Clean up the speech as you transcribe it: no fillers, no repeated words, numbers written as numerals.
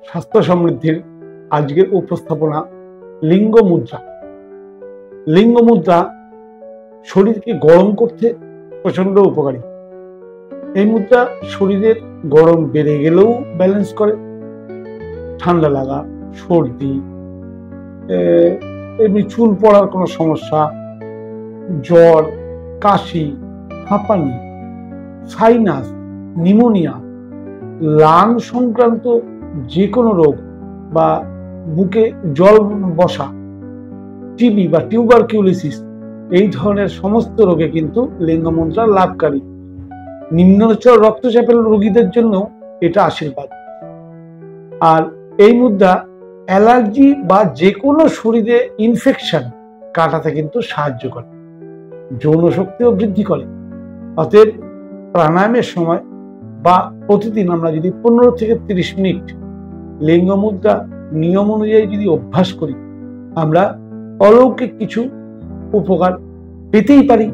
স্বাস্থ্য সমৃদ্ধির আজকের উপস্থাপনা লিঙ্গ মুদ্রা। লিঙ্গ মুদ্রা শরীরকে গরম করতে প্রচন্ড উপকারী। এই মুদ্রা শরীরের গরম বেড়ে গেলেও ব্যালেন্স করে। ঠান্ডা লাগা, সর্দি, এমনি চুল পড়ার কোনো সমস্যা, জ্বর, কাশি, হাঁপানি, সাইনাস, নিউমোনিয়া, লাং সংক্রান্ত যে কোনো রোগ বা বুকে জল বসা, টিবি বা টিউবারকিউলোসিস, এই ধরনের সমস্ত রোগে কিন্তু লিঙ্গ মুদ্রা লাভকারী। নিম্ন রক্তচাপের রোগীদের জন্য এটা আশীর্বাদ। আর এই মুদ্রা অ্যালার্জি বা যে কোনো শরীরে ইনফেকশন কাটাতে কিন্তু সাহায্য করে, যৌন শক্তিও বৃদ্ধি করে। অতএব প্রাণায়ামের সময় বা প্রতিদিন আমরা যদি 15 থেকে 30 মিনিট লিঙ্গ মুদ্রা নিয়ম অনুযায়ী যদি অভ্যাস করি, আমরা অলৌকিক কিছু উপকার পেতেই পারি।